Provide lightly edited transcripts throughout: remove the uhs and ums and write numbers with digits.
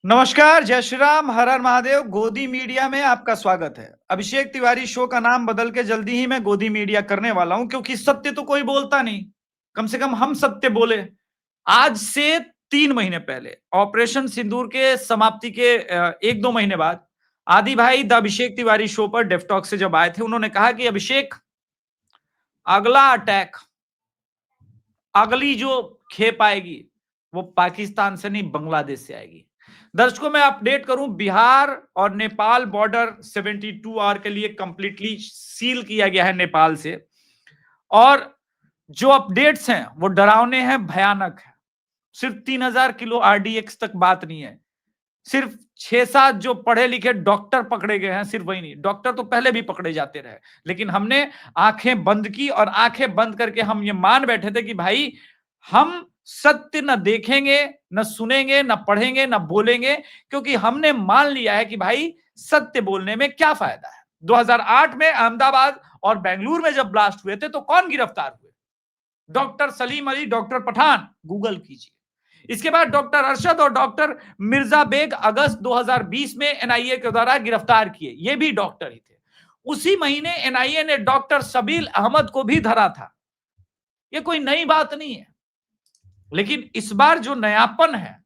नमस्कार, जय श्री राम, हर हर महादेव। गोदी मीडिया में आपका स्वागत है। अभिषेक तिवारी शो का नाम बदल के जल्दी ही मैं गोदी मीडिया करने वाला हूं, क्योंकि सत्य तो कोई बोलता नहीं। कम से कम हम सत्य बोले। आज से 3 महीने पहले ऑपरेशन सिंदूर के समाप्ति के 1-2 महीने बाद आदि भाई द अभिषेक तिवारी शो पर डेफटॉक से जब आए थे, उन्होंने कहा कि अभिषेक, अगला अटैक, अगली जो खेप आएगी वो पाकिस्तान से नहीं, बांग्लादेश से आएगी। दर्शकों, मैं अपडेट करूं, बिहार और नेपाल बॉर्डर 72 आवर के लिए कंप्लीटली सील किया गया है नेपाल से। और जो अपडेट्स हैं वो डरावने हैं, भयानक है। सिर्फ 3000 किलो आरडीएक्स तक बात नहीं है। सिर्फ 6-7 जो पढ़े लिखे डॉक्टर पकड़े गए हैं, सिर्फ वही नहीं, डॉक्टर तो पहले भी पकड़े जाते रहे, लेकिन हमने आंखें बंद की और आंखें बंद करके हम ये मान बैठे थे कि भाई हम सत्य न देखेंगे, न सुनेंगे, न पढ़ेंगे, न बोलेंगे, क्योंकि हमने मान लिया है कि भाई सत्य बोलने में क्या फायदा है। 2008 में अहमदाबाद और बेंगलुरु में जब ब्लास्ट हुए थे तो कौन गिरफ्तार हुए? Doctor Salim Ali, doctor Pathan, Google कीजिए। इसके बाद डॉक्टर अरशद और डॉक्टर मिर्जा बेग अगस्त 2020 में एनआईए के द्वारा गिरफ्तार किए। ये भी डॉक्टर ही थे। उसी महीने एनआईए ने डॉक्टर सबील अहमद को भी धरा था। ये कोई नई बात नहीं है, लेकिन इस बार जो नयापन है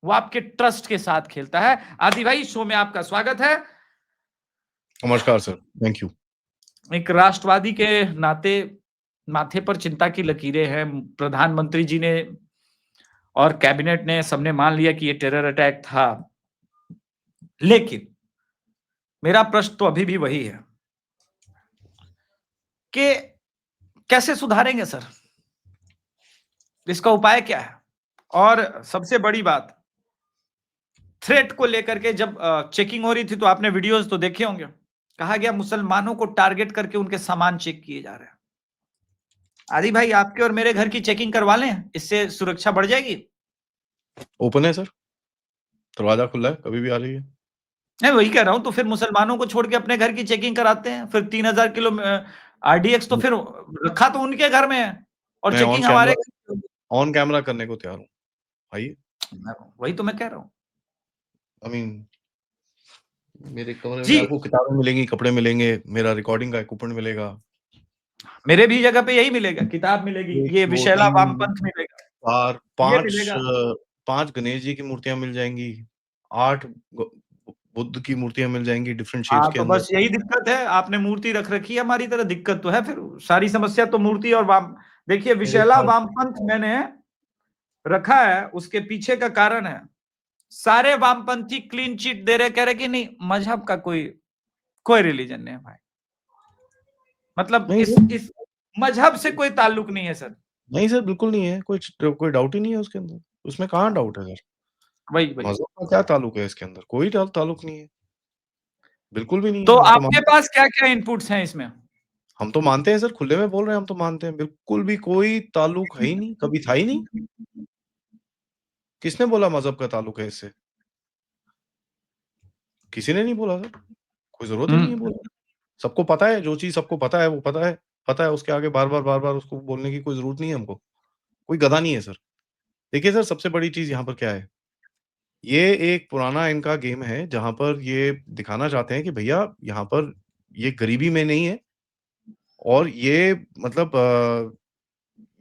वो आपके ट्रस्ट के साथ खेलता है। आदि भाई, शो में आपका स्वागत है। नमस्कार सर, थैंक यू। एक राष्ट्रवादी के नाते माथे पर चिंता की लकीरें हैं। प्रधानमंत्री जी ने और कैबिनेट ने, सबने मान लिया कि ये टेरर अटैक था, लेकिन मेरा प्रश्न तो अभी भी वही है कि कैसे सुधारेंगे सर? इसका उपाय क्या है? और सबसे बड़ी बात, थ्रेट को लेकर के जब चेकिंग हो रही थी तो आपने वीडियोस तो देखे होंगे, कहा गया मुसलमानों को टारगेट करके उनके सामान चेक किए जा रहे हैं। आदि भाई, आपके और मेरे घर की चेकिंग करवा लें, इससे सुरक्षा बढ़ जाएगी। ओपन है सर, दरवाजा खुला है, कभी भी आ रही है। मैं वही कह रहा हूं, तो फिर मुसलमानों को छोड़ के अपने घर की चेकिंग कराते हैं। फिर 3000 किलो आरडीएक्स तो फिर रखा तो उनके घर में है और मैं चेकिंग हमारे। ऑन कैमरा करने को तैयार हूँ, आइए। वही तो मैं कह रहा हूं। आई मीन, मेरे कमरे जी, में आपको किताबें मिलेंगी, कपड़े मिलेंगे, मेरा रिकॉर्डिंग का इक्विपमेंट मिलेगा। मेरे भी जगह पे यही मिलेगा, किताब मिलेगी, ये 1 2 विशैला 3 वामपंथ मिलेगा, 4 ये 5 मिलेगा। 5 गणेश जी की मूर्तियां मिल जाएंगी, 8 बुद्ध की मूर्तियां मिल जाएंगी डिफरेंट शेप्स हाँ, के तो अंदर। बस यही दिक्कत है, आपने मूर्ति रख रखी है हमारी तरह। दिक्कत तो है, फिर सारी समस्या तो मूर्ति और वाम। देखिए, मेरे विशैला पास वामपंथ मैंने रखा है, उसके पीछे का कारण है, सारे वामपंथी क्लीन चिट दे रहे, कह रहे कि नहीं, मजहब का कोई कोई रिलीजन नहीं है भाई। मतलब नहीं इस मजहब से कोई ताल्लुक नहीं है सर। नहीं सर, बिल्कुल नहीं है, कोई डाउट ही नहीं है उसके अंदर। उसमें कहाँ डाउट है सर? वही वही। मज़हब का क्या ताल्लुक है इसके अंदर? कोई ताल्लुक नहीं है। बिल्कुल भी नहीं तो है। आपके पास क्या क्या इनपुट्स हैं इसमें? हम तो मानते हैं सर, खुले में बोल रहे हैं, हम तो मानते हैं। बिल्कुल भी कोई ताल्लुक है ही नहीं, कभी था ही नहीं। किसने बोला मज़हब का ताल्लुक है इससे? किसी ने नहीं बोला सर। कोई ज़रूरत ही नहीं है बोलने की। सबको पता है, जो चीज़ सबको पता है वो पता है। पता है, उसके आगे बार-बार उसको बोलने की कोई ज़रूरत नहीं है हमको। कोई गधा नहीं है सर। देखिए सर, सबसे बड़ी चीज़ यहाँ पर क्या है? ये एक पुराना इनका गेम है, जहाँ पर ये दिखाना चाहते हैं कि भैया यहाँ पर ये गरीबी में नहीं है और ये मतलब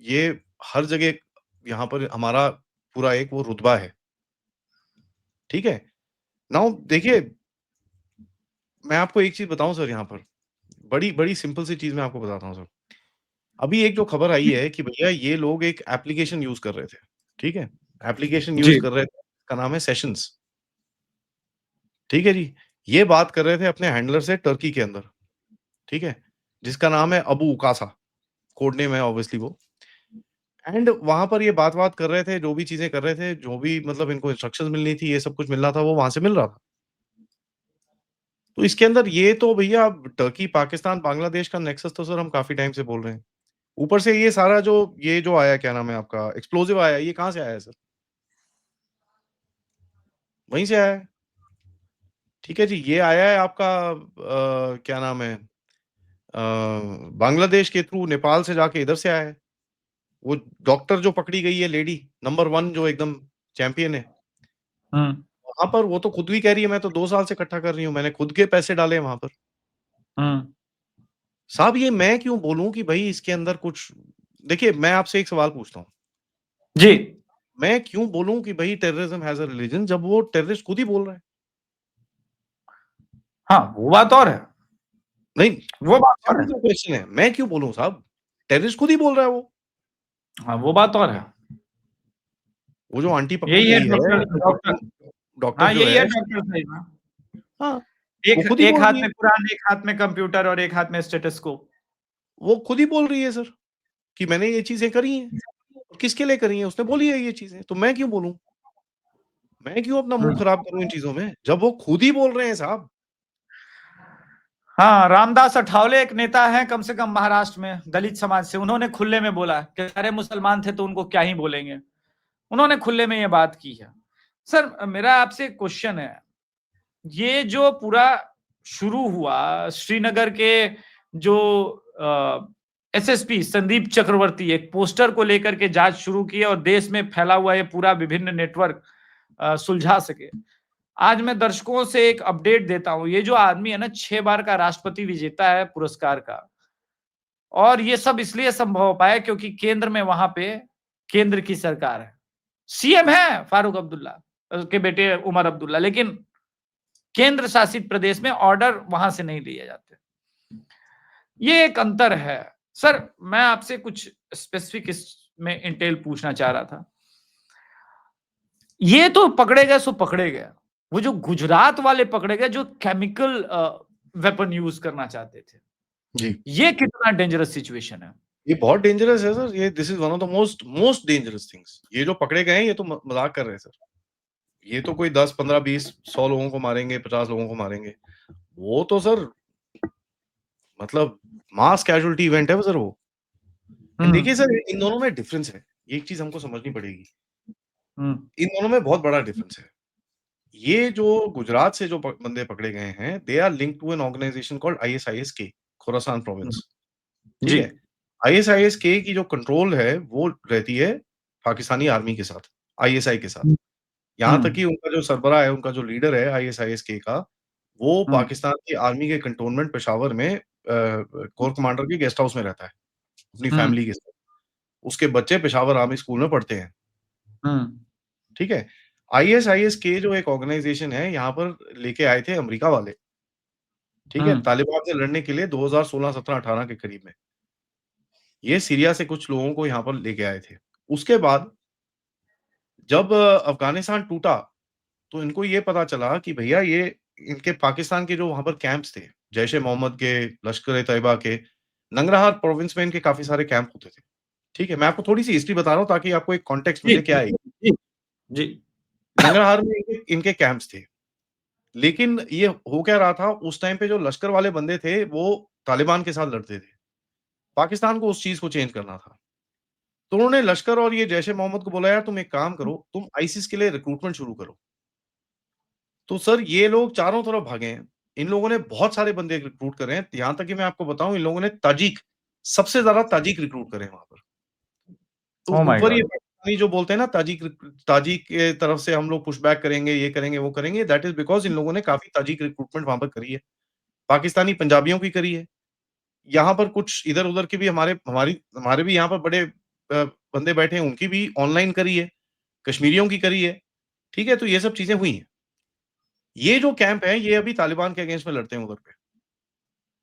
ये हर जगह यहाँ पर हमारा पूरा एक वो रुतबा है। ठीक है? नाउ देखिए, मैं आपको एक चीज़ बताऊँ सर यहाँ पर, बड़ी सिंपल सी चीज़ मैं आपको बताता हूँ सर। अभी एक जो खबर आई है कि भैया ये लोग एक एप्लीकेशन यूज़ कर रहे थे, ठीक है? एप्लीकेशन यूज़ जी। कर रहे थे, उसका नाम है सेशंस, ठीक है जी? ये बात कर रहे थे अपने हैंडलर से टर्की के अंदर, ठीक है? जिसका नाम है अबू उकासा, कोड नेम है ऑब्वियसली वो। एंड वहाँ पर ये बात-वात कर रहे थे, जो भी चीज़ें कर रहे थे, जो भी मतलब इनको इंस्ट्रक्शंस मिलनी थी, ये सब कुछ मिलना था, वो वहाँ से मिल रहा था। तो इसके अंदर ये तो भैया टर्की, पाकिस्तान, बांग्लादेश का नेक्सस तो सर हम काफ़ी टाइम से बोल रहे हैं। ऊपर से ये सारा ये जो आया, क्या नाम है आपका, एक्सप्लोसिव आया, ये कहाँ से आया है सर? वहीं से आया है। ठीक है जी, ये आया है आपका क्या नाम है बांग्लादेश के थ्रू, नेपाल से जाके इधर से आया है। वो डॉक्टर जो पकड़ी गई है लेडी, नंबर 1 जो एकदम चैंपियन है। वहाँ पर वो तो खुद भी कह रही है मैं तो 2 साल से इकट्ठा कर रही हूँ, मैंने खुद के पैसे डाले हैं वहाँ पर। साहब ये मैं क्यों बोलूँ कि भई इसके अंदर कुछ देखिए मैं आपसे एक सवाल पूछता हूँ। जी। मैं क्यों बोलूँ कि भई टेररिज्म हैज़ अ रिलिजन जब वो टेररिस्ट खुद ही बोल रहा है? हाँ, वो बात और है। नहीं, वो बात और है। सिंपल सा क्वेश्चन है, मैं क्यों बोलूँ साहब? टेररिस्ट खुद ही बोल रहा है वो। हाँ, वो बात और है। वो जो आंटी पकड़ी यही है गई है, डॉक्टर डॉक्टर हाँ, जो यही है है डॉक्टर साहिबा। हाँ, वो एक खुद ही एक बोल हाथ रही है। में कुरान, एक हाथ में कंप्यूटर और एक हाथ में स्टेथोस्कोप। वो खुद ही बोल रही है सर, कि मैंने ये चीज़ें करी हैं। किसके लिए करी हैं? उसने बोली है ये चीज़ें, तो मैं क्यों बोलूँ? मैं क्यों अपना मुँह खराब करूँ इन चीज़ों में? जब वो खुद ही बोल रहे हैं साहब। हाँ, रामदास अठावले एक नेता हैं कम से कम महाराष्ट्र में, दलित समाज से। उन्होंने खुले में बोला कि अरे मुसलमान थे तो उनको क्या ही बोलेंगे। उन्होंने खुले में ये बात की है। सर, मेरा आपसे क्वेश्चन है, ये जो पूरा शुरू हुआ श्रीनगर के जो एसएसपी संदीप चक्रवर्ती एक पोस्टर को लेकर के जांच शुरू की और देश में फैला हुआ ये पूरा विभिन्न नेटवर्क सुलझा सके। आज मैं दर्शकों से एक अपडेट देता हूं। ये जो आदमी है ना, 6 बार का राष्ट्रपति विजेता है पुरस्कार का, और ये सब इसलिए संभव हो पाया क्योंकि केंद्र में वहां पे केंद्र की सरकार है। सीएम है फारूक अब्दुल्ला के बेटे उमर अब्दुल्ला, लेकिन केंद्र शासित प्रदेश में ऑर्डर वहां से नहीं लिए जाते। ये एक अंतर है। सर, मैं आपसे कुछ स्पेसिफिक इसमें इंटेल पूछना चाह रहा था। ये तो पकड़े गए सो पकड़े गए। वो जो गुजरात वाले पकड़े गए जो केमिकल वेपन यूज करना चाहते थे, जी। ये कितना डेंजरस सिचुएशन है। ये बहुत डेंजरस है सर, ये this is one of the most dangerous things. ये जो पकड़े गए हैं ये तो मज़ाक कर रहे हैं सर। ये तो कोई 10, 15, 20, 100 लोगों को मारेंगे, 50 लोगों को मारेंगे। वो तो सर मतलब मास कैजुअल्टी इवेंट है सर वो। एंड देखिए सर इन दोनों में डिफरेंस है। ये एक चीज़ हमको समझनी पड़ेगी। इन दोनों में बहुत बड़ा डिफरेंस है। ये जो गुजरात से जो बंदे पकड़े गए हैं, they are linked to an organization called ISIS K, Khorasan province. ठीक जी। है? आईएसआईएस-के की जो कंट्रोल है, वो रहती है पाकिस्तानी आर्मी के साथ, आईएसआई के साथ। यहाँ तक कि उनका जो सरबराह है, उनका जो लीडर है आईएसआईएस-के का, वो पाकिस्तान की आर्मी के कैंटोनमेंट पेशावर में कोर कमांडर के गेस्ट हाउस में रहता है, अपनी फैमिली के साथ। उसके बच्चे पेशावर आर्मी स्कूल में पढ़ते हैं। ठीक है? आईएसआईएस-के जो एक ऑर्गनाइजेशन है, यहाँ पर लेके आए थे अमेरिका वाले। ठीक है? तालिबान से लड़ने के लिए 2016, 17, 18 के करीब में। ये सीरिया से कुछ लोगों को यहाँ पर लेके आए थे। उसके बाद जब अफ़गानिस्तान टूटा, तो इनको ये पता चला कि भैया ये इनके पाकिस्तान के जो वहाँ पर कैंप्स थे, जैश-ए-मोहम्मद के, लश्कर-ए-तैयबा के, नंगरहार प्रोविंस में इनके काफ़ी सारे कैंप होते थे। ठीक है? मैं आपको थोड़ी-सी हिस्ट्री बता रहा हूँ ताकि आपको एक कॉन्टेक्स्ट जी, मिले क्या है ये। जी, जी। नंगरहार में इनके इनके कैंप्स थे। लेकिन ये हो क्या रहा था, उस टाइम पे जो लश्कर वाले बंदे थे, वो तालिबान के साथ लड़ते थे। पाकिस्तान को उस चीज़ को चेंज करना था। तो उन्होंने लश्कर और ये जैश-ए-मोहम्मद को बोला, यार तुम एक काम करो, तुम आईसिस के लिए रिक्रूटमेंट शुरू करो। तो सर ये लोग चारों तरफ भागे हैं। इन लोगों ने बहुत सारे बंदे रिक्रूट करे हैं। यहाँ तक कि मैं आपको बताऊँ इन लोगों ने ताजिक सबसे ज़्यादा ताजिक रिक्रूट करे हैं वहाँ पर। तो ओह माय ऊपर ये गॉड! पाकिस्तानी जो बोलते हैं ना ताजिक के तरफ से हम लोग पुशबैक करेंगे, ये करेंगे, वो करेंगे, दैट इज़ बिकॉज़ इन लोगों ने काफ़ी ताजिक रिक्रूटमेंट वहाँ पर करी है। पाकिस्तानी पंजाबियों की करी है। यहाँ पर कुछ इधर-उधर के भी हमारे भी यहाँ पर बड़े बंदे बैठे हैं, उनकी भी ऑनलाइन करी है, कश्मीरियों की करी है। ठीक है? तो ये सब चीज़ें हुई हैं। ये जो कैंप है, ये अभी तालिबान के अगेंस्ट में लड़ते हैं उधर पे।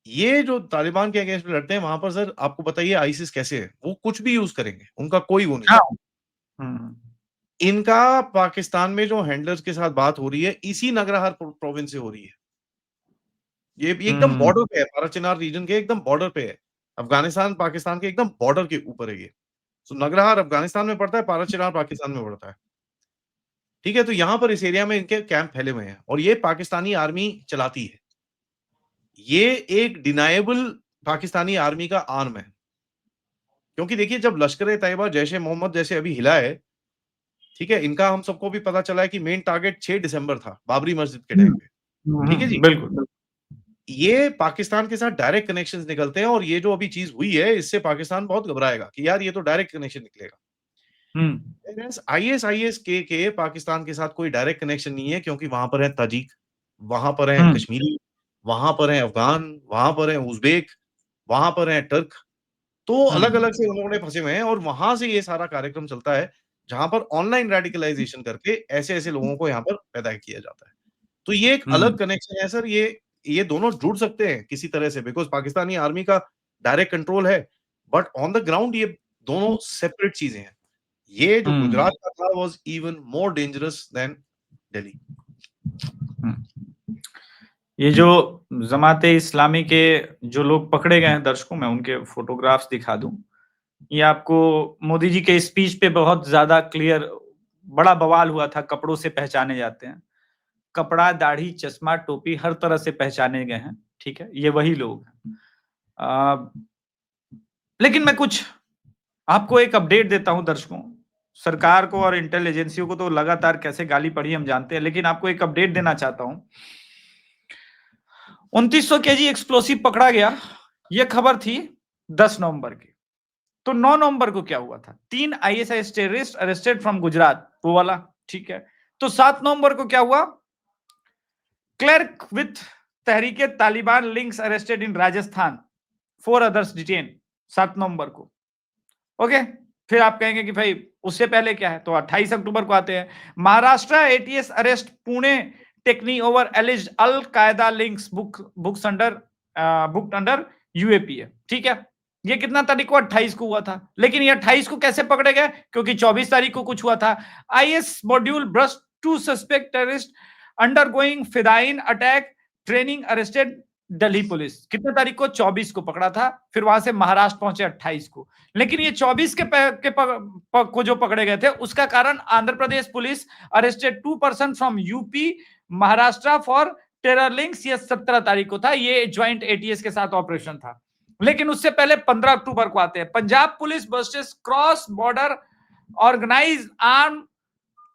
ये जो तालिबान के अगेंस्ट में लड़ते हैं, वहाँ पर सर आपको बताइए आईसिस कैसे है? वो कुछ भी यूज़ करेंगे, उनका कोई वो नहीं हाँ। है। हुँ, इनका पाकिस्तान में जो हैंडलर्स के साथ बात हो रही है, इसी नगरहार प्रोविंस से हो रही है। ये भी एकदम हुँ, बॉर्डर पे है, पारा-चिनार रीजन के एकदम बॉर्डर पे है। अफ़गानिस्तान, पाकिस्तान के एकदम बॉर्डर के ऊपर है ये। सो नगरहार अफ़गानिस्तान में पड़ता है, पारा-चिनार पाकिस्तान में पड़ता है। ठीक है? तो यहाँ पर इस एरिया में इनके कैंप फैले हुए हैं और ये पाकिस्तानी आर्मी चलाती है। ये एक डिनायबल पाकिस्तानी आर्मी का आर्म है। क्योंकि देखिए जब लश्कर-ए-तैयबा, जैश-ए-मोहम्मद जैसे अभी हिला है, ठीक है? इनका हम सबको भी पता चला है कि मेन टारगेट 6 दिसंबर था, बाबरी मस्जिद के टाइम पे। ठीक है जी? बिल्कुल, बिल्कुल। ये पाकिस्तान के साथ डायरेक्ट कनेक्शंस निकलते हैं और ये जो अभी चीज़ हुई है, इससे पाकिस्तान बहुत घबराएगा कि यार ये तो डायरेक्ट कनेक्शन निकलेगा। आईएस के पाकिस्तान के साथ कोई डायरेक्ट कनेक्शन नहीं है, क्योंकि वहां पर है ताजिक, वहां पर है कश्मीरी, वहां पर है अफगान, वहां पर है उज़्बेक, वहां पर है टर्क। तो अलग-अलग से उन लोगों ने फँसे हुए हैं और वहां से ये सारा कार्यक्रम चलता है, जहां पर ऑनलाइन रेडिकलाइजेशन करके ऐसे-ऐसे लोगों को यहाँ पर पैदा किया जाता है। तो ये एक अलग कनेक्शन है सर, ये दोनों जुड़ सकते हैं किसी तरह से, बिकॉज़ पाकिस्तानी आर्मी का डायरेक्ट कंट्रोल है, बट ऑन द ग्राउंड ये दोनों सेपरेट चीज़ें हैं। ये जो गुजरात का था was even more dangerous than Delhi. ये जो जमाते इस्लामी के जो लोग पकड़े गए हैं, दर्शकों, मैं उनके फोटोग्राफ्स दिखा दूं। ये आपको मोदी जी के स्पीच पे बहुत ज्यादा क्लियर, बड़ा बवाल हुआ था, कपड़ों से पहचाने जाते हैं। कपड़ा, दाढ़ी, चश्मा, टोपी, हर तरह से पहचाने गए हैं। ठीक है, ये वही लोग हैं। लेकिन मैं कुछ आपको एक अपडेट देता हूं दर्शकों। सरकार को और इंटेल एजेंसियों को तो लगातार कैसे गाली पड़ी हम जानते हैं, लेकिन आपको एक अपडेट देना चाहता हूं। 2900 केजी एक्सप्लोसिव पकड़ा गया, यह खबर थी 10 नवंबर की। तो 9 नवंबर को क्या हुआ था? 3 ISIS terrorist arrested from Gujarat, वो वाला, ठीक है। तो 7 नवंबर को क्या हुआ? Clerk with Tehreek-e Taliban links arrested in Rajasthan, 4 others detain, 7 नवंबर को। ओके, फिर आप कहेंगे कि भाई उससे पहले क्या है, तो 28 अक्टूबर को आते हैं। महाराष्ट्र एटीएस अरेस्ट पुणे टेक्नी over alleged Al Qaeda links books under UAPA. ठीक है, ये कितना तारीख को? 28 को हुआ था। लेकिन ये 28 को कैसे पकड़े गए? क्योंकि 24 तारीख को कुछ हुआ था। IS module busted 2 suspect terrorist undergoing फिदाइन attack training arrested Delhi police. कितने तारीख को? 24 को पकड़ा था। फिर वहां से महाराष्ट्र पहुंचे 28 को। लेकिन ये 24 को जो पकड़े गए थे, उसका कारण Andhra Pradesh police arrested 2 person from UP Maharashtra for terror links. ये 17 तारीख को था। ये ज्वाइंट एटीएस के साथ ऑपरेशन था। लेकिन उससे पहले 15 अक्टूबर को आते हैं। Punjab police busted cross border organise arm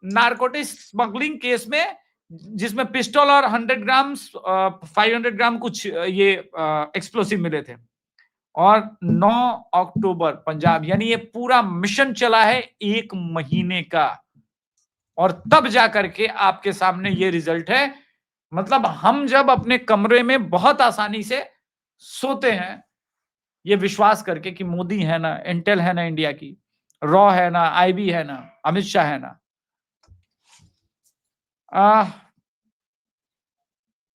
narcotics smuggling case में, जिसमें पिस्टल और 100 ग्राम 500 ग्राम कुछ ये एक्सप्लोसिव मिले थे। और 9 अक्टूबर पंजाब, यानी ये पूरा मिशन चला है 1 महीने का, और तब जाकर के आपके सामने ये रिजल्ट है। मतलब हम जब अपने कमरे में बहुत आसानी से सोते हैं, ये विश्वास करके कि मोदी है ना, इंटेल है ना इंडिया की, रॉ है ना, आईबी है ना, अमित शाह है ना।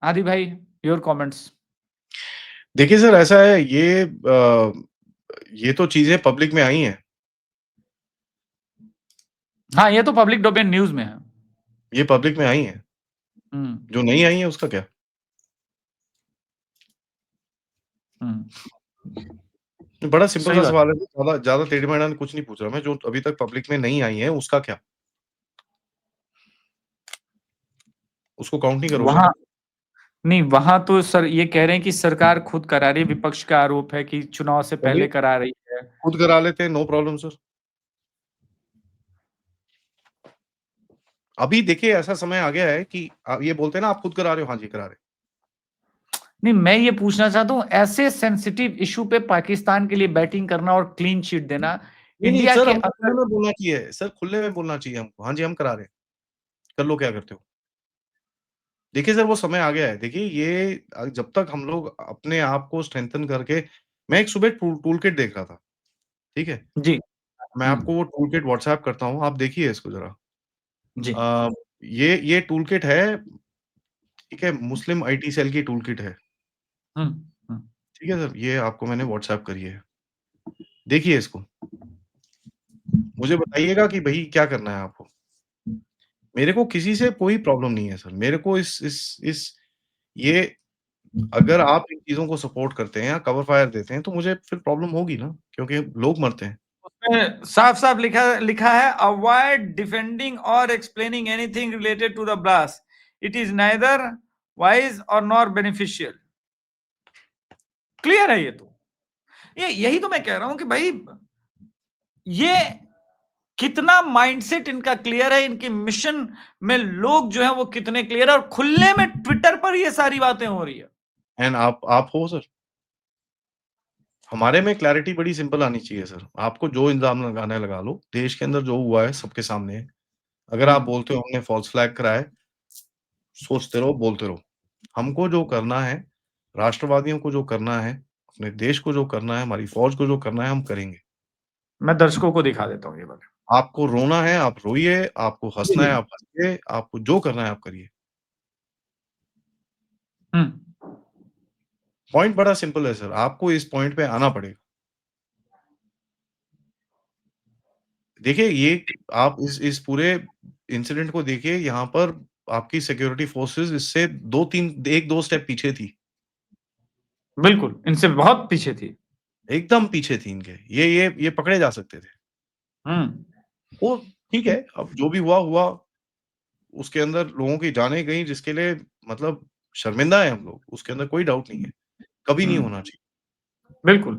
आदि भाई, योर कमेंट्स। देखिए सर, ऐसा है, ये तो चीजें पब्लिक में आई हैं। हाँ, ये तो पब्लिक डोमेन न्यूज में है। ये पब्लिक में आई हैं। जो नहीं आई है उसका क्या? बड़ा सिंपल सा सवाल है, ज्यादा टेढ़े मेढ़ा कुछ नहीं पूछ रहा मैं। जो अभी तक पब्लिक में नहीं आई है उसका क्या? उसको काउंट नहीं करोगे? वहां नहीं, वहां तो सर ये कह रहे हैं कि सरकार खुद करा रही है। विपक्ष का आरोप है कि चुनाव से पहले करा रही है। खुद करा लेते हैं, नो प्रॉब्लम सर। अभी देखिए, ऐसा समय आ गया है कि ये बोलते हैं ना, आप खुद करा रहे हो। हाँ जी, करा रहे। नहीं, मैं ये पूछना चाहता हूं, ऐसे सेंसिटिव इशू पे पाकिस्तान के लिए बैटिंग करना और क्लीन शीट देना, इंडिया सर, के हमको खुले में बोलना चाहिए सर, खुले में बोलना चाहिए हमको। हाँ जी, हम करा रहे हैं, कर लो, क्या करते हो। देखिए सर, वो समय आ गया है। देखिए, ये जब तक हम लोग अपने आप को स्ट्रेंथन करके, मैं एक सुबह टूल किट देख रहा था, ठीक है? जी, मैं आपको वो टूल किट व्हाट्सएप करता हूँ, आप देखिए इसको ज़रा। जी, ये टूल किट है, ठीक है? मुस्लिम आईटी सेल की टूल किट है। ठीक है सर, ये आपको मैंने व्हाट्सएप करी है। देखिए इसको। मुझे बताइएगा कि भई क्या करना है आपको? मेरे को किसी से कोई प्रॉब्लम नहीं है सर। मेरे को ये अगर आप इन चीज़ों को सपोर्ट करते हैं या कवर फायर देते हैं, तो मुझे फिर प्रॉब्लम होगी ना, क्योंकि लोग मरते हैं। उसमें साफ-साफ लिखा है, अवॉइड डिफेंडिंग और explaining anything related to the blast. It is neither wise और नॉर बेनिफिशियल। क्लियर है ये तो। यही तो मैं कह रहा हूं कि भाई ये कितना माइंडसेट इनका क्लियर है, इनके मिशन में लोग जो है वो कितने क्लियर है, और खुले में ट्विटर पर ये सारी बातें हो रही है। एंड आप हो सर? हमारे में क्लैरिटी बड़ी सिंपल आनी चाहिए सर। आपको जो इल्ज़ाम लगाना है लगा लो। देश के अंदर जो हुआ है सबके सामने है। अगर आप बोलते हो हमने फ़ॉल्स फ्लैग कराया है, सोचते रहो, बोलते रहो। हमको जो करना है, राष्ट्रवादियों को जो करना है, अपने देश को जो करना है, हमारी फ़ौज को जो करना है, हम करेंगे। मैं दर्शकों को दिखा देता हूँ ये वाला। आपको रोना है, आप रोइए, आपको हँसना है, आप हँसिए, आपको जो करना है, आप करिए। हुँ। पॉइंट बड़ा सिंपल है सर, आपको इस पॉइंट पे आना पड़ेगा। देखिए, ये आप इस पूरे इंसिडेंट को देखिए, यहाँ पर आपकी सिक्योरिटी फोर्सेज़ इससे 2-3 1-2 स्टेप पीछे थी। बिल्कुल, इनसे बहुत पीछे थी। एकदम पीछे थी इनके। ये पकड़े जा सकते थे। हुँ। वो ठीक है, अब जो भी हुआ, हुआ। उसके अंदर लोगों की जानें गईं जिसके लिए मतलब शर्मिंदा हैं हम लोग, उसके अंदर कोई डाउट नहीं है। कभी नहीं होना चाहिए। बिल्कुल।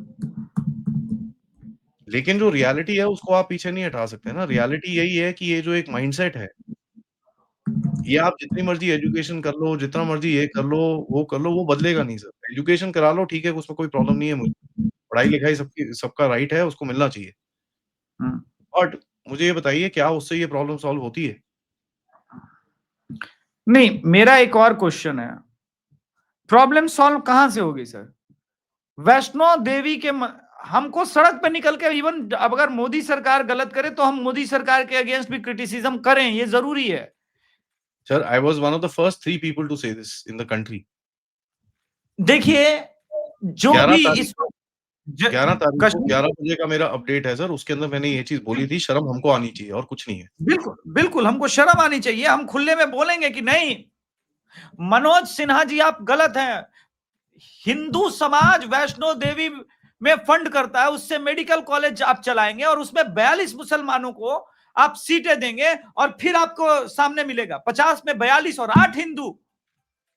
लेकिन जो रियलिटी है उसको आप पीछे नहीं हटा सकते ना, रियलिटी यही है कि ये जो एक माइंडसेट है, ये आप जितनी मर्ज़ी एजुकेशन कर लो, जितना मर्ज़ी ये कर लो, वो कर लो, वो बदलेगा नहीं सर। एजुकेशन करा लो ठीक है, उसमें कोई प्रॉब्लम नहीं है मुझे। पढ़ाई-लिखाई सबकी सबका राइट है, उसको मिलना चाहिए। हुँ। बट मुझे ये बताइए क्या उससे ये प्रॉब्लम सॉल्व होती है? नहीं, मेरा एक और क्वेश्चन है। प्रॉब्लम सॉल्व कहाँ से होगी सर? वैष्णो देवी के हमको सड़क पे निकल के इवन अब अगर मोदी सरकार गलत करे तो हम मोदी सरकार के अगेंस्ट भी क्रिटिसिज्म करें, ये जरूरी है। Sir, I was one of the first 3 people to say this in the country. देखिए, जो 11 भी तारीख इस को वक्त ज- 11 तारीख को कश्मीर 11 बजे का मेरा अपडेट है सर, उसके अंदर मैंने ये चीज़ बोली थी, शर्म हमको आनी चाहिए और कुछ नहीं है। बिल्कुल बिल्कुल हमको शर्म आनी चाहिए। हम खुले में बोलेंगे कि नहीं, मनोज सिन्हा जी आप गलत हैं। हिंदू समाज वैष्णो देवी में फंड करता है, उससे मेडिकल कॉलेज आप चलाएंगे और उसमें 42 मुसलमानों को आप सीटें देंगे और फिर आपको सामने मिलेगा 50 में 42 और 8 हिंदू।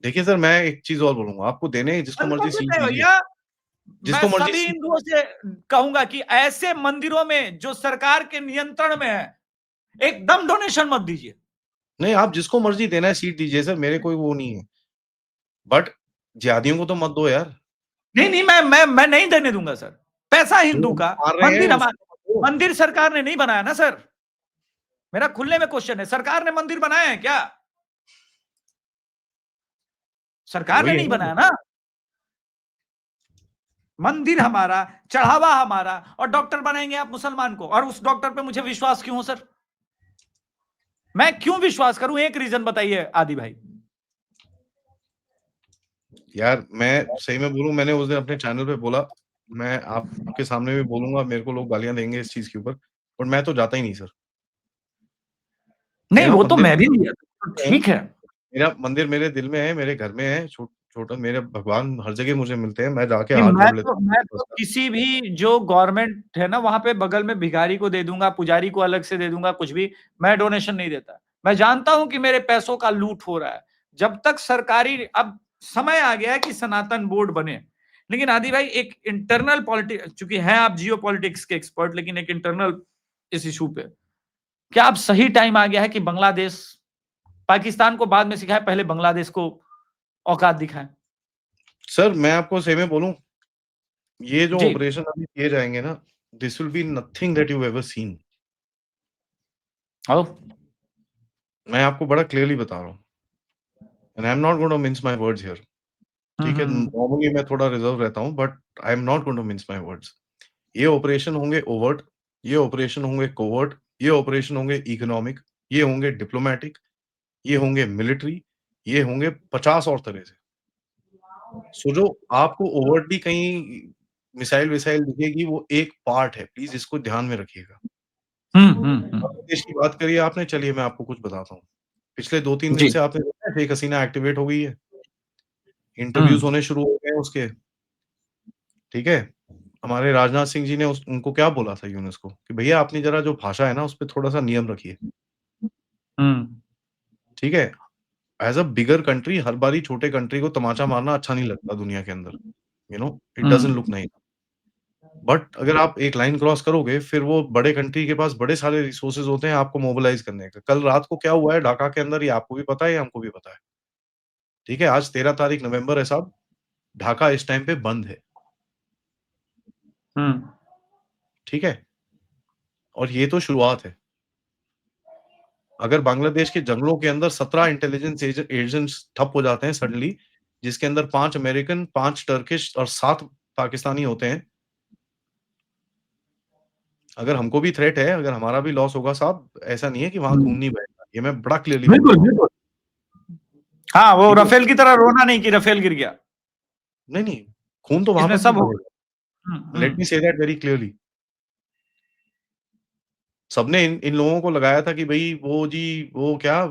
देखिए सर, मैं एक चीज़ और बोलूँगा, आपको देने हैं जिसको मर्ज़ी सीट है दीजिए, भैया। मैं जिसको मर्ज़ी सभी सीट हिंदुओं से कहूंगा कि ऐसे मंदिरों में जो सरकार के नियंत्रण में है एकदम डोनेशन मत दीजिए। नहीं, आप जिसको मर्ज़ी देना है सीट दीजिए सर, मेरे कोई वो नहीं है। बट जिहादियों को तो मत दो यार। नहीं नहीं, मैं नहीं देने दूंगा सर। पैसा जो हिंदू हम का, मार रहे हैं मंदिर उसको हमारा, मत दो। मंदिर सरकार ने नहीं बनाया ना सर। मेरा खुले में क्वेश्चन है, सरकार ने मंदिर बनाया है क्या? सरकार ने वही है नहीं ना। बनाया ना। मंदिर हमारा, चढ़ावा हमारा, और डॉक्टर बनाएंगे आप मुसलमान को, और उस डॉक्टर पे मुझे विश्वास क्यों हो सर? मैं क्यों विश्वास करूं? एक रीजन बताइए आदि भाई। यार मैं सही में बोलूँ मैंने उस दिन अपने चैनल पे बोला, मैं आपके सामने भी बोलूँगा, मेरे को लोग गालियाँ देंगे इस चीज़ के ऊपर, बट मैं तो जाता ही नहीं सर। नहीं, मेरा वो तो मंदिर मैं भी नहीं, है, ठीक है। मेरा मंदिर मेरे दिल में है, मेरे घर में है, छोटा मेरे भगवान हर जगह मुझे मिलते हैं, मैं जाके नहीं, हाथ मैं जोड़ लेता तो हूँ मैं बस। तो किसी भी जो गवर्नमेंट है ना वहां पे बगल में भिखारी को दे दूंगा, पुजारी को अलग से दे दूंगा, कुछ भी। मैं डोनेशन नहीं देता। मैं जानता हूं कि मेरे पैसों का लूट हो रहा है। जब तक सरकारी, अब समय आ गया है कि सनातन बोर्ड बने। लेकिन आदि भाई, एक इंटरनल पॉलिटिक्स, चूंकि हैं आप जियो पॉलिटिक्स के एक्सपर्ट, लेकिन एक इंटरनल इस इशू पे क्या अब सही टाइम आ गया है कि बांग्लादेश, पाकिस्तान को बाद में सिखाए, पहले बांग्लादेश को औकात दिखाए? सर मैं आपको सही में बोलूँ, ये जो जी। ऑपरेशन अभी किए जाएँगे ना, this will be nothing that you ever seen. आओ। मैं आपको बड़ा क्लियरली बता रहा हूँ, and I am not going to mince my words here. ठीक है, हम्म। नॉर्मली मैं थोड़ा रिज़र्व रहता हूँ, but I am not going to mince my words. ये ऑपरेशन होंगे ओवर्ट, ये ऑपरेशन होंगे कोवर्ट, ये ऑपरेशन होंगे इकोनॉमिक, ये होंगे डिप्लोमैटिक, ये होंगे मिलिट्री, ये होंगे 50 और तरह से। सो जो आपको ओवर्टली कहीं मिसाइल-विसाइल दिखेगी वो एक पार्ट है, प्लीज़ इसको ध्यान में रखिएगा। बांग्लादेश की बात करी आपने, चलिए मैं आपको कुछ बताता हूँ। पिछले 2-3 दिन जी। से आपने देखा है शेख हसीना एक्टिवेट हो गई है, इंटरव्यूज़ हम्म। होने शुरू हो गए हैं उसके, ठीक है? हमारे राजनाथ सिंह जी ने उस उनको क्या बोला था यूनुस को कि भैया अपनी ज़रा जो भाषा है ना, उसपे थोड़ा-सा नियम रखिए, हम्म। ठीक है? एज़ अ बिगर कंट्री हर बारी छोटे कंट्री को तमाचा मारना अच्छा नहीं लगता दुनिया के अंदर, it doesn't look hmm. Nice. But अगर आप एक लाइन क्रॉस करोगे, फिर वो बड़े कंट्री के पास बड़े सारे रिसोर्सेज़ होते हैं आपको मोबिलाइज़ करने का। कल रात को क्या हुआ है ढाका के अंदर, ये आपको भी पता है, ये हमको भी पता है। ठीक है? आज 13 तारीख नवंबर है साहब, ढाका इस टाइम पे बंद है। ठीक है? और ये तो शुरुआत है। अगर बांग्लादेश के जंगलों के अंदर 17 इंटेलिजेंस एजेंट्स ठप हो जाते हैं सडनली, जिसके अंदर 5 अमेरिकन, 5 टर्किश और 7 पाकिस्तानी होते हैं। अगर हमको भी थ्रेट है, अगर हमारा भी लॉस होगा साहब, ऐसा नहीं है कि वहाँ खून नहीं बहेगा। ये मैं बड़ा क्लियरली बोल रहा हूँ। बिल्कुल। हाँ, वो ठीक है? राफेल की तरह रोना नहीं कि राफेल गिर गया। नहीं, खून तो वहाँ इसमें पर भी सब होगा। बहेगा। Let me say that very clearly. सबने इन लोगों को लगाया था कि भई वो क्या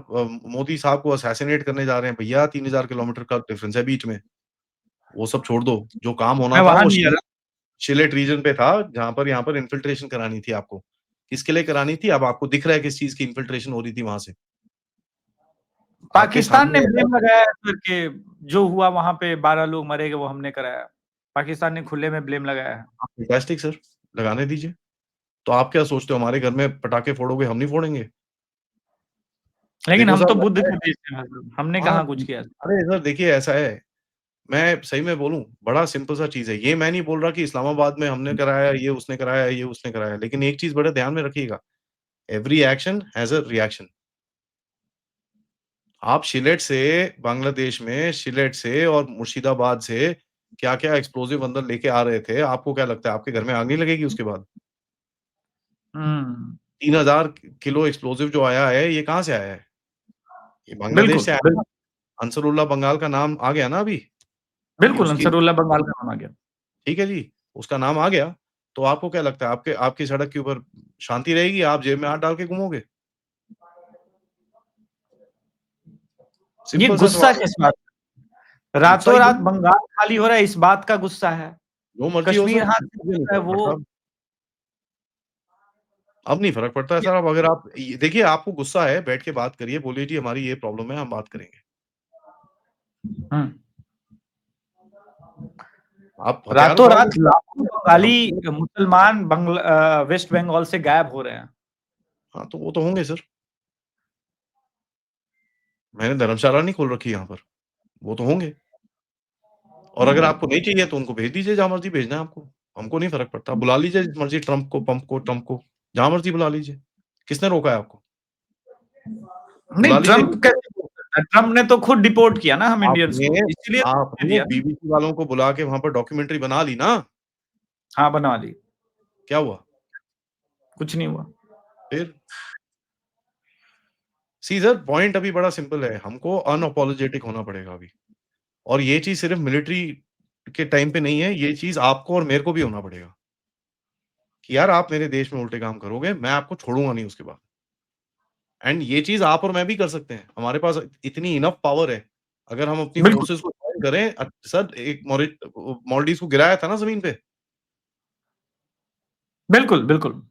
मोदी साहब को असैसिनेट करने जा रहे हैं। भैया 3000 किलोमीटर का डिफरेंस है बीच में। वो सब छोड़ दो। जो काम होना मैं था वहां वो नहीं जा शिलेट रीजन पे था, जहाँ पर यहाँ पर इन्फिल्ट्रेशन करानी थी आपको। किसके लिए करानी थी? अब आपको दिख रहा है किस चीज़ की इन्फिल्ट्रेशन हो रही थी वहाँ से। आपके पाकिस्तान ने सामने ब्लेम लगाया है सर कि जो हुआ वहां पे 12 लोग मरे गए वो हमने कराया। पाकिस्तान ने खुले में ब्लेम लगाया है। फैंटास्टिक सर, लगाने दीजिए। तो आप क्या सोचते हो हमारे घर में पटाखे फोड़ोगे, हम नहीं फोड़ेंगे? लेकिन देखो हम तो साहब बुद्ध ऐसा के है देश में हैं सर, हमने हाँ, कहाँ कुछ किया। अरे सर देखिए ऐसा है, मैं सही में बोलूँ, बड़ा सिंपल सा चीज़ है। ये मैं नहीं बोल रहा कि इस्लामाबाद में हमने कराया, ये उसने कराया, ये उसने कराया। लेकिन एक चीज़ बड़े ध्यान में रखिएगा, every action has a reaction. आप शिलेट से बांग्लादेश में शिलेट से और मुर्शिदाबाद से क्या-क्या एक्सप्लोसिव अंदर लेके आ रहे थे, आपको क्या लगता है आपके घर में आग नहीं लगेगी उसके बाद? हम्म 3000 किलो एक्सप्लोसिव जो आया है, ये कहाँ से आया है? ये बांग्लादेश बिल्कुल से आया ना। अंसरुल्लाह बंगाल का नाम आ गया ना अभी, कि बिल्कुल उसकी अंसरुल्लाह बंगाल का नाम आ गया। ठीक है जी, उसका नाम आ गया, तो आपको क्या लगता है आपके आपकी सड़क के ऊपर शांति रहेगी? आप जेब में हाथ डाल के घूमोगे? ये सिंपल सा गुस्सा सवाल है, किस बात का? गुस्सा रातों ही रात है, बंगाल खाली हो रहा है इस बात का गुस्सा है। जो मर्ज़ी हो कश्मीर सर, हाथ से मुझे नहीं निकल रहा है फ़र्क वो। पड़ता। अब नहीं फ़र्क पड़ता है सर, अब अगर आप ये देखिए आपको गुस्सा है, बैठ के बात करिए, बोलिए जी हमारी ये प्रॉब्लम है, हम बात करेंगे। हम्म आप हथियार रातों उठाओगे, रात लाखों बंगाली हम मुसलमान वेस्ट बंगाल से गायब हो रहे हैं। हाँ, तो वो तो होंगे सर, मैंने धर्मशाला नहीं खोल रखी यहाँ पर, वो तो होंगे। और अगर आपको नहीं चाहिए तो उनको भेज दीजिए जहाँ मर्ज़ी भेजना है आपको, हमको नहीं फ़र्क पड़ता। बुला लीजिए जिस मर्ज़ी ट्रम्प को, जहाँ मर्ज़ी बुला लीजिए। किसने रोका है आपको? बुला नहीं, लीजिए। ट्रम्प कैसे बोल सकता है? ट्रम्प ने तो खुद डिपोर्ट किया ना हम इंडियंस आपने को, इसीलिए तो दे आपने दिया ना। बीबीसी वालों को बुला के वहाँ पर डॉक्यूमेंट्री बना ली ना, हाँ, बनवा ली। क्या हुआ? कुछ नहीं हुआ। फिर? सी सर पॉइंट अभी बड़ा सिंपल है, हमको अनअपोलोजेटिक होना पड़ेगा अभी। और ये चीज़ सिर्फ़ मिलिट्री के टाइम पे नहीं है, ये चीज़ आपको और मेरे को भी होना पड़ेगा, कि यार आप मेरे देश में उल्टे काम करोगे, मैं आपको छोड़ूँगा नहीं उसके बाद। एंड ये चीज़ आप और मैं भी कर सकते हैं, हमारे पास इतनी इनफ पावर है, अगर हम अपनी बिल्कुल, फोर्सेस को जॉइन करें सर एक मालदीव्स को गिराया था ना ज़मीन पे, बिल्कुल, बिल्कुल।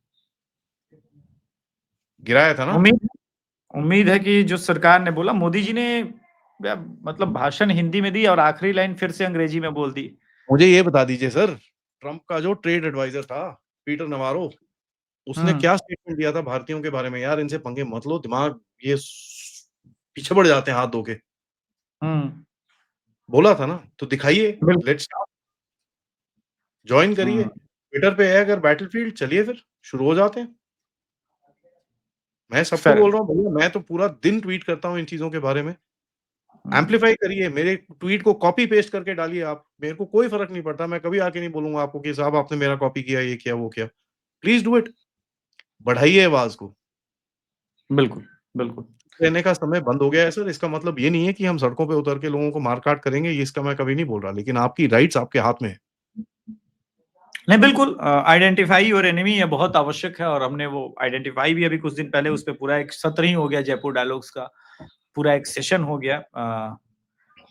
गिराया था ना? उम्मीद उम्मीद है कि जो सरकार ने बोला, मोदी जी ने मतलब भाषण हिंदी में दी और आखिरी लाइन फिर से अंग्रेजी में बोल दी। मुझे ये बता दीजिए सर, ट्रम्प का जो ट्रेड एडवाइज़र था, पीटर नवारो, उसने हम्म क्या स्टेटमेंट दिया था भारतीयों के बारे में, यार इनसे पंगे मत लो, दिमाग ये पीछे पड़ जाते हैं हाथ धो के। हम्म बोला था ना, तो दिखाइए, बिल्कुल। लेट्स जॉइन करिए। हम्म ट्विटर पे है अगर बैटलफ़ील्ड चलिए फिर, शुरू हो जाते हैं। मैं सबको फेयर बोल रहा हूँ भैया मैं तो पूरा दिन ट्वीट करता हूँ इन चीज़ों के बारे में। हम्म, एम्प्लीफाई करिए, मेरे ट्वीट को कॉपी पेस्ट करके डालिए आप, मेरे को कोई फ़र्क नहीं पड़ता, मैं कभी आके नहीं बोलूँगा आपको कि साहब आपने मेरा कॉपी किया, ये किया, वो किया। प्लीज़ डू इट, बढ़ाइए आवाज़ को। बिल्कुल, बिल्कुल। कहने का समय बंद हो गया है सर, इसका मतलब ये नहीं है कि हम सड़कों पे उतर के लोगों को मार-काट करेंगे, ये इसका मैं कभी नहीं बोल रहा, लेकिन आपकी राइट्स आपके हाथ में है। नहीं, बिल्कुल आइडेंटिफाई योर एनिमी ये बहुत आवश्यक है और हमने वो आइडेंटिफाई भी अभी कुछ दिन पहले उस पे पूरा एक सत्र ही हो गया जयपुर डायलॉग्स का, पूरा एक सेशन हो गया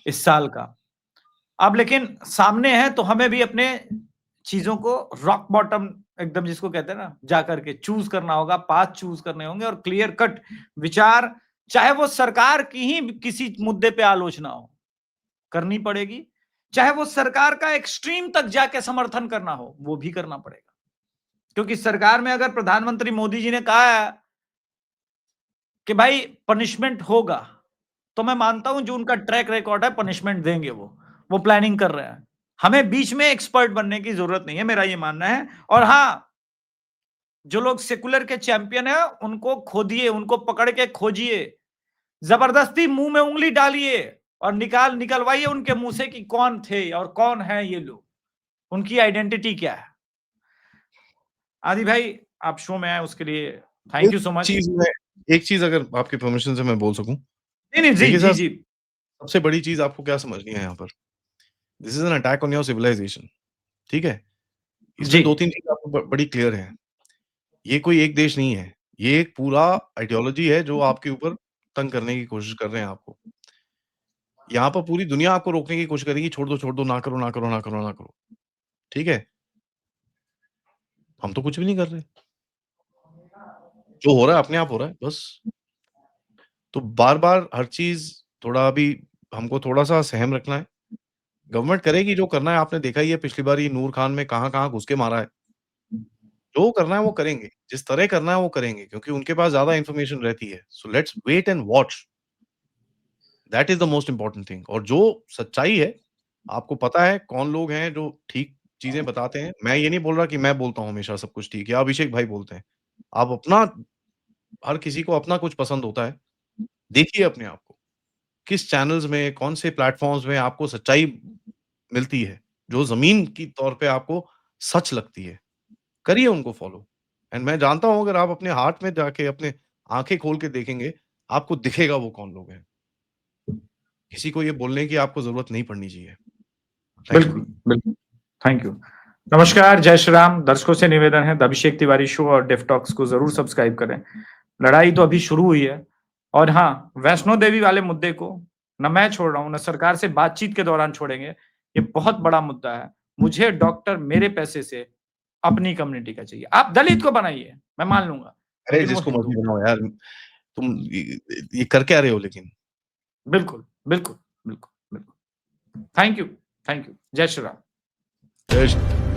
इस साल का। अब लेकिन सामने है तो हमें भी अपने चीजों को रॉक बॉटम एकदम जिसको कहते हैं ना जा करके चूज करना होगा, पाथ चूज करने होंगे और क्लियर कट विचार, चाहे वो सरकार की ही किसी मुद्दे पे आलोचना हो, करनी पड़ेगी। चाहे वो सरकार का एक्सट्रीम तक जाके समर्थन करना हो, वो भी करना पड़ेगा। क्योंकि सरकार में अगर प्रधानमंत्री मोदी जी ने कहा है कि भाई पनिशमेंट होगा, तो मैं मानता हूं जो उनका ट्रैक रिकॉर्ड है पनिशमेंट देंगे, वो प्लानिंग कर रहे हैं। हमें बीच में एक्सपर्ट बनने की जरूरत नहीं है, मेरा ये मानना है। और हाँ, जो लोग सेकुलर के चैंपियन है उनको खोदिए, उनको पकड़ के खोजिए, जबरदस्ती मुंह में उंगली डालिए और निकलवाइए उनके मुंह से कि कौन थे और कौन है ये लोग, उनकी आइडेंटिटी क्या है। आदि भाई, आप शो में आए उसके लिए थैंक यू सो मच। एक चीज अगर आपके परमिशन से मैं बोल सकूं। नहीं नहीं, जी देखिए जी सर, जी। सबसे बड़ी चीज आपको क्या समझनी है यहाँ पर, this is an attack on your civilisation. ठीक है, इसमें जी 2-3 चीज़ आपको बड़ी क्लियर है। ये कोई एक देश नहीं है, ये एक पूरा आइडियोलॉजी है जो आपके ऊपर तंग करने की कोशिश कर रहे हैं आपको। यहाँ पर पूरी दुनिया आपको रोकने की कोशिश करेगी, छोड़ दो, ना करो, ना करो, ना करो, ना करो। ठीक है? हम तो कुछ भी नहीं कर रहे। जो हो रहा है अपने आप हो रहा है, बस। तो बार-बार हर चीज़ थोड़ा अभी हमको थोड़ा-सा सहम रखना है। गवर्नमेंट करेगी जो करना है, आपने देखा ही है पिछली बार ये नूर खान में कहाँ-कहाँ घुस के मारा है। जो करना है वो करेंगे, जिस तरह करना है वो करेंगे क्योंकि उनके पास ज़्यादा इन्फॉर्मेशन रहती है। So let's wait and watch. That is the most important thing. और जो सच्चाई है, आपको पता है कौन लोग हैं जो ठीक चीज़ें बताते हैं। मैं ये नहीं बोल रहा कि मैं बोलता हूँ हमेशा सब कुछ ठीक है, अभिषेक भाई बोलते हैं। आप अपना हर किसी को अपना कुछ पसंद होता है। देखिए अपने आप को, किस चैनल्स में, कौन से प्लेटफ़ॉर्म्स में आपको सच्चाई मिलती है, जो ज़मीन की तौर पे आपको सच लगती है। करिए उनको फ़ॉलो। एंड मैं जानता हूँ अगर आप अपने हार्ट में जाके अपने आँखें खोल के देखेंगे, आपको दिखेगा वो कौन लोग हैं। किसी को ये बोलने की आपको ज़रूरत नहीं पड़नी चाहिए। Thank you. बिल्कुल बिल्कुल, थैंक यू। नमस्कार, जय श्री राम। दर्शकों से निवेदन है द अभिषेक तिवारी शो और डेफ टॉक्स को जरूर सब्सक्राइब करें। लड़ाई तो अभी शुरू हुई है। और हाँ, वैष्णो देवी वाले मुद्दे को न मैं छोड़ रहा हूँ, न सरकार से बातचीत के दौरान छोड़ेंगे। ये बहुत बड़ा मुद्दा है। मुझे डॉक्टर मेरे पैसे से अपनी कम्युनिटी का चाहिए। आप दलित को बनाइए, मैं मान लूंगा, अरे लेकिन वो जिसको हिंदू। मर्ज़ी बनाओ यार, तुम ये कर क्या रहे हो लेकिन? बिल्कुल बिल्कुल बिल्कुल बिल्कुल। Thank you, thank you. जय श्री राम। जय श्री